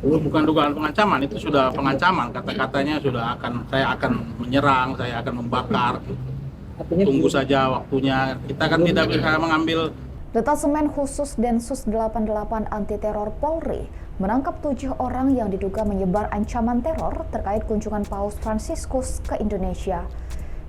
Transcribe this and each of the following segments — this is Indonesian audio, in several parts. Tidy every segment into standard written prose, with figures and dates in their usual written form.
Bukan dugaan pengancaman, itu sudah pengancaman. Kata-katanya saya akan menyerang, saya akan membakar. Tunggu saja waktunya. Kita kan tidak bisa mengambil. Detasemen Khusus Densus 88 Anti Teror Polri menangkap 7 orang yang diduga menyebar ancaman teror terkait kunjungan Paus Fransiskus ke Indonesia.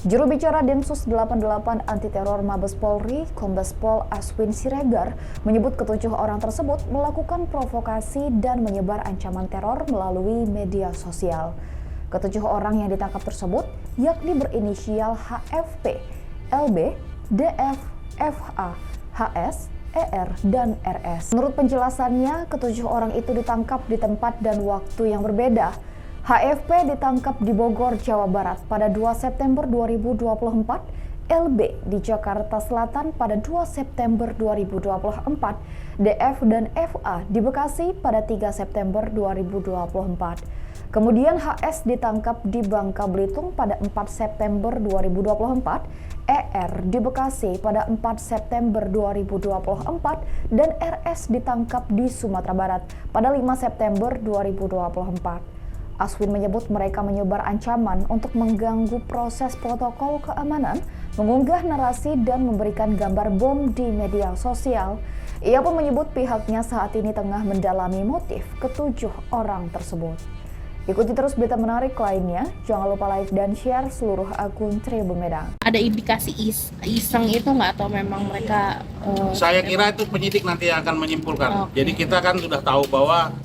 Juru bicara Densus 88 Anti Teror Mabes Polri, Kombes Pol Aswin Siregar, menyebut ketujuh orang tersebut melakukan provokasi dan menyebar ancaman teror melalui media sosial. Ketujuh orang yang ditangkap tersebut yakni berinisial HFP, LB, DF, FA, HS, ER, dan RS. Menurut penjelasannya, ketujuh orang itu ditangkap di tempat dan waktu yang berbeda. HFP ditangkap di Bogor, Jawa Barat pada 2 September 2024, LB di Jakarta Selatan pada 2 September 2024, DF dan FA di Bekasi pada 3 September 2024. Kemudian HS ditangkap di Bangka Belitung pada 4 September 2024, ER di Bekasi pada 4 September 2024, dan RS ditangkap di Sumatera Barat pada 5 September 2024. Aswin menyebut mereka menyebar ancaman untuk mengganggu proses protokol keamanan, mengunggah narasi, dan memberikan gambar bom di media sosial. Ia pun menyebut pihaknya saat ini tengah mendalami motif ketujuh orang tersebut. Ikuti terus berita menarik lainnya, jangan lupa like dan share seluruh akun Tribun Medang. Ada indikasi iseng itu nggak, atau memang mereka... Saya kira itu penyidik nanti yang akan menyimpulkan. Okay. Jadi kita kan sudah tahu bahwa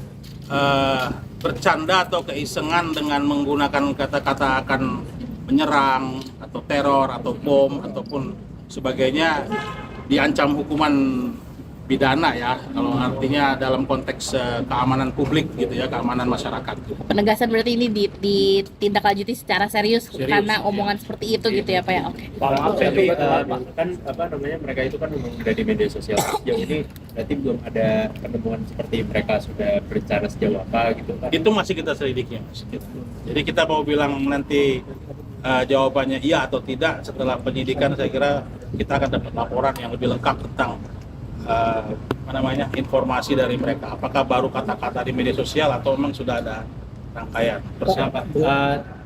bercanda atau keisengan dengan menggunakan kata-kata akan menyerang atau teror atau bom ataupun sebagainya diancam hukuman pidana ya, kalau artinya dalam konteks keamanan publik gitu ya, keamanan masyarakat. Penegasan berarti ini ditindaklanjuti secara serius karena omongan seperti itu gitu ya Pak ya. Oke. Tapi kan mereka itu kan memang ada di media sosial sejauh ini, berarti belum ada penemuan seperti mereka sudah berencana sejauh apa gitu Pak? Itu masih kita selidiki. Jadi kita mau bilang nanti jawabannya iya atau tidak setelah penyidikan, saya kira kita akan dapat laporan yang lebih lengkap tentang informasi dari mereka. Apakah baru kata-kata di media sosial atau memang sudah ada rangkaian persiapan?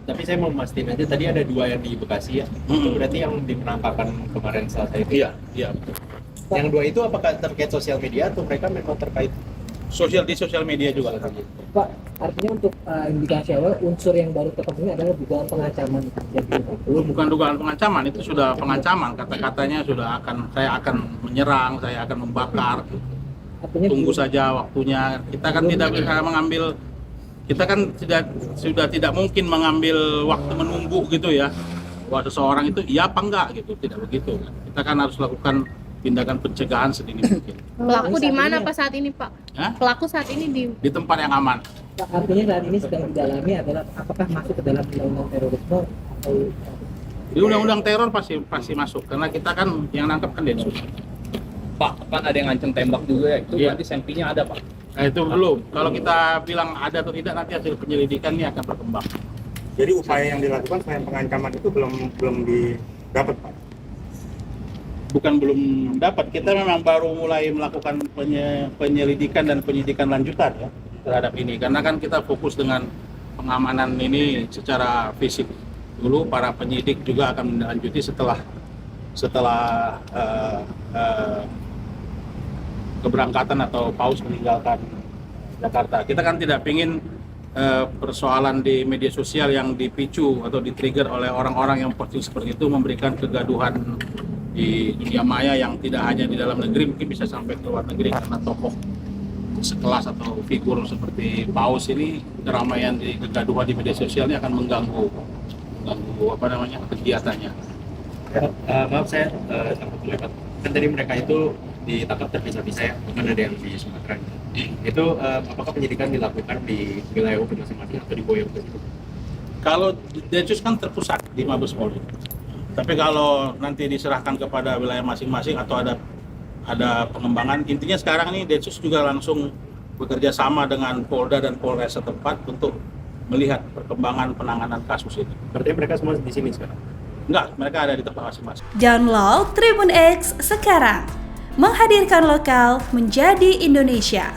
Tapi saya mau memastikan aja, tadi ada 2 yang di Bekasi ya. Itu berarti yang di penangkapan kemarin Selasa itu. Iya. Yang 2 itu apakah terkait sosial media atau mereka memang terkait di sosial media juga? Pak, artinya untuk indikasi awal unsur yang baru ketemu adalah dugaan pengancaman. Bukan dugaan pengancaman, itu sudah pengancaman. Kata-katanya saya akan menyerang, saya akan membakar. Tunggu saja waktunya. Kita kan tidak bisa mengambil. Kita kan sudah tidak mungkin mengambil waktu menunggu gitu ya. Bahwa seseorang itu iya apa enggak gitu, tidak begitu. Kita kan harus lakukan tindakan pencegahan sedini mungkin. Pelaku di mana Pak saat ini Pak? Pelaku saat ini di tempat yang aman. Pak, artinya saat ini sedang didalami adalah apakah masuk ke dalam undang-undang terorisme atau di undang-undang teror pasti masuk, karena kita kan yang nangkep kan Densus. Pak, kan ada yang ngancam tembak juga ya, itu berarti sampingnya ada Pak? Nah itu belum, kalau kita bilang ada atau tidak nanti hasil penyelidikan ini akan berkembang. Jadi upaya yang dilakukan selain pengancaman itu belum didapat Pak? Bukan belum dapat, kita memang baru mulai melakukan penyelidikan dan penyidikan lanjutan ya terhadap ini, karena kan kita fokus dengan pengamanan ini secara fisik dulu. Para penyidik juga akan melanjuti setelah keberangkatan atau Paus meninggalkan Jakarta. Kita kan tidak ingin persoalan di media sosial yang dipicu atau di-trigger oleh orang-orang yang seperti itu memberikan kegaduhan di dunia maya yang tidak hanya di dalam negeri, mungkin bisa sampai ke luar negeri, karena tokoh sekelas atau figur seperti Paus ini, keramaian di kegaduhan di media sosial ini akan mengganggu kegiatannya. Maaf saya sangkut dulu Pak. Kan tadi mereka itu ditangkap terpisah-pisah ya, bukan ada yang di Sumatera. Itu apakah penyidikan dilakukan di wilayah hukum masing-masing atau di Boyong ke situ? Kalau Densus kan terpusat di Mabes Polri. Tapi kalau nanti diserahkan kepada wilayah masing-masing atau ada pengembangan, intinya sekarang ini Densus juga langsung bekerja sama dengan Polda dan Polres setempat untuk melihat perkembangan penanganan kasus ini. Berarti mereka semua di sini sekarang? Enggak, mereka ada di tempat masing-masing. Download Tribun X sekarang, menghadirkan lokal menjadi Indonesia.